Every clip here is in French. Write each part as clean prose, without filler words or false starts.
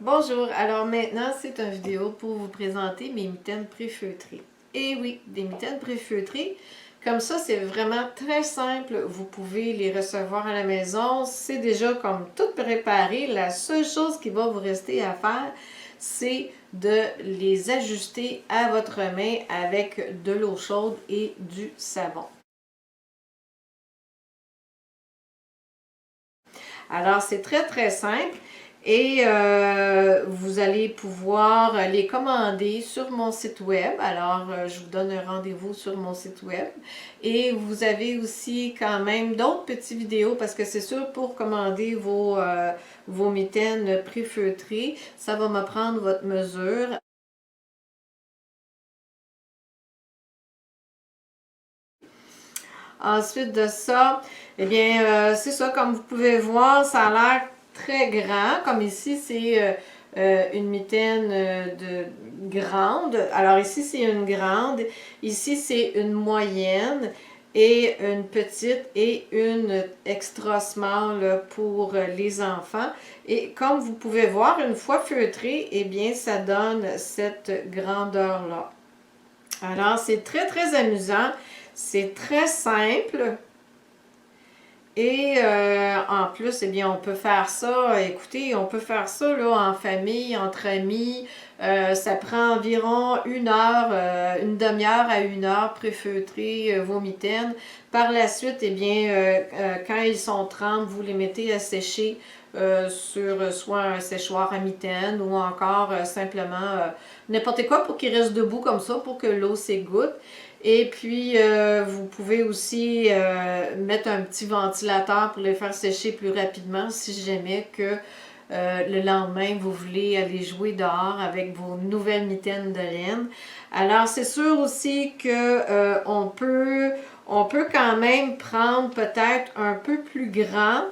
Bonjour, alors maintenant c'est une vidéo pour vous présenter mes mitaines préfeutrées. Et oui, des mitaines préfeutrées, comme ça c'est vraiment très simple, vous pouvez les recevoir à la maison, c'est déjà comme tout préparé, la seule chose qui va vous rester à faire, c'est de les ajuster à votre main avec de l'eau chaude et du savon. Alors, c'est très simple et vous allez pouvoir les commander sur mon site web. Alors, je vous donne un rendez-vous sur mon site web. Et vous avez aussi quand même d'autres petites vidéos parce que c'est sûr, pour commander vos mitaines préfeutrées, ça va me prendre votre mesure. Ensuite de ça, eh bien, c'est ça, comme vous pouvez voir, ça a l'air très grand. Comme ici, c'est une mitaine de grande. Alors ici, c'est une grande. Ici, c'est une moyenne et une petite et une extra small pour les enfants. Et comme vous pouvez voir, une fois feutré, eh bien, ça donne cette grandeur-là. Alors, c'est très amusant. C'est très simple. Et en plus, eh bien, on peut faire ça, écoutez, on peut faire ça là, en famille, entre amis. Ça prend environ une heure, une demi-heure à une heure préfeutrer vos mitaines. Par la suite, eh bien, quand ils sont trempés, vous les mettez à sécher sur soit un séchoir à mitaines ou encore simplement n'importe quoi pour qu'ils restent debout comme ça, pour que l'eau s'égoutte. Et puis, vous pouvez aussi mettre un petit ventilateur pour les faire sécher plus rapidement si jamais que le lendemain, vous voulez aller jouer dehors avec vos nouvelles mitaines de laine. Alors, c'est sûr aussi que on peut quand même prendre peut-être un peu plus grand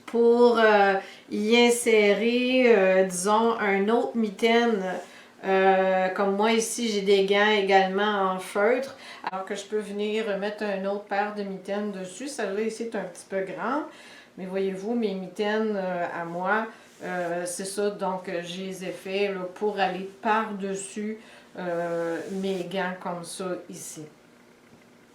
pour y insérer, disons, un autre mitaine. Comme moi ici, j'ai des gants également en feutre, alors que je peux venir mettre une autre paire de mitaines dessus. Celle-là ici est un petit peu grande, mais voyez-vous, mes mitaines à moi, c'est ça, donc je les ai fait là, pour aller par-dessus mes gants comme ça ici.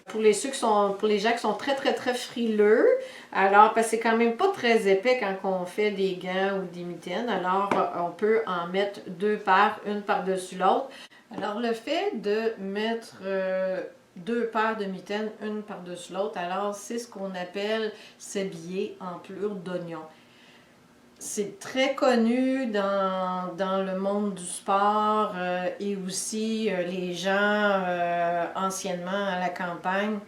Pour les gens qui sont très frileux, alors parce que c'est quand même pas très épais quand on fait des gants ou des mitaines, alors on peut en mettre deux paires, une par-dessus l'autre. Alors le fait de mettre deux paires de mitaines, une par-dessus l'autre, alors c'est ce qu'on appelle s'habiller en pelure d'oignon. C'est très connu dans le monde du sport et aussi les gens anciennement à la campagne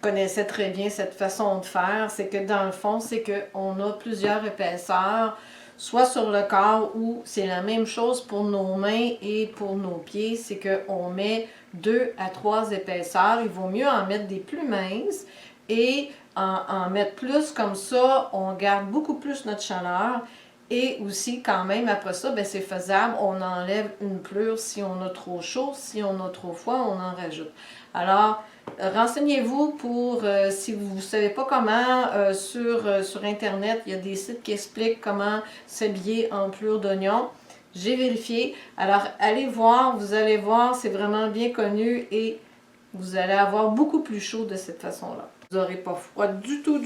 connaissaient très bien cette façon de faire. C'est que dans le fond, c'est qu'on a plusieurs épaisseurs, soit sur le corps ou c'est la même chose pour nos mains et pour nos pieds. C'est qu'on met 2 à 3 épaisseurs. Il vaut mieux en mettre des plus minces et en mettre plus, comme ça, on garde beaucoup plus notre chaleur. Et aussi, quand même, après ça, ben, c'est faisable. On enlève une pelure si on a trop chaud. Si on a trop froid, on en rajoute. Alors, renseignez-vous pour, si vous ne savez pas comment, sur Internet, il y a des sites qui expliquent comment s'habiller en pelure d'oignon. J'ai vérifié. Alors, allez voir, vous allez voir, c'est vraiment bien connu et vous allez avoir beaucoup plus chaud de cette façon-là. Vous n'aurez pas froid du tout.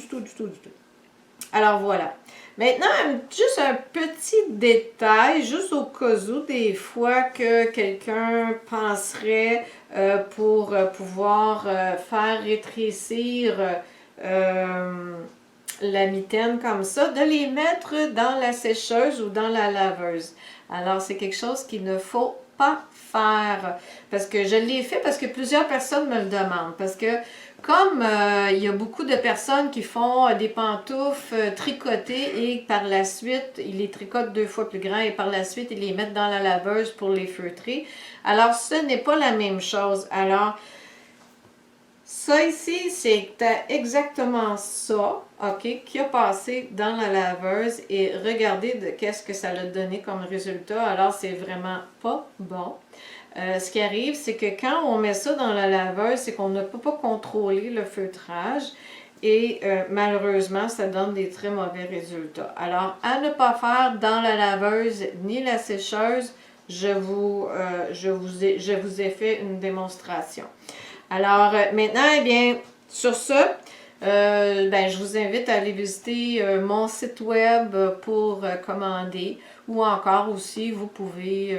Alors voilà. Maintenant, juste un petit détail, juste au cas où, des fois que quelqu'un penserait pour pouvoir faire rétrécir la mitaine comme ça, de les mettre dans la sécheuse ou dans la laveuse. Alors, c'est quelque chose qu'il ne faut pas faire. Parce que je l'ai fait parce que plusieurs personnes me le demandent. Parce que comme il y a beaucoup de personnes qui font des pantoufles tricotées et par la suite, ils les tricotent 2 fois plus grands et par la suite, ils les mettent dans la laveuse pour les feutrer. Alors, ce n'est pas la même chose. Alors, ça ici, c'est exactement ça, ok, qui a passé dans la laveuse et regardez de qu'est-ce que ça a donné comme résultat. Alors, c'est vraiment pas bon. Ce qui arrive, c'est que quand on met ça dans la laveuse, c'est qu'on ne peut pas contrôler le feutrage et malheureusement, ça donne des très mauvais résultats. Alors, à ne pas faire dans la laveuse ni la sécheuse, je vous ai fait une démonstration. Alors, maintenant, eh bien, sur ce, ben, je vous invite à aller visiter mon site web pour commander ou encore aussi, vous pouvez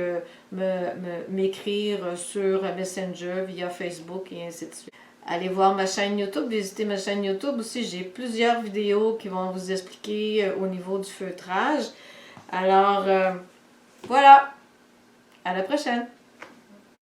m'écrire sur Messenger via Facebook et ainsi de suite. Allez voir ma chaîne YouTube, visitez ma chaîne YouTube aussi. J'ai plusieurs vidéos qui vont vous expliquer au niveau du feutrage. Alors, voilà, à la prochaine!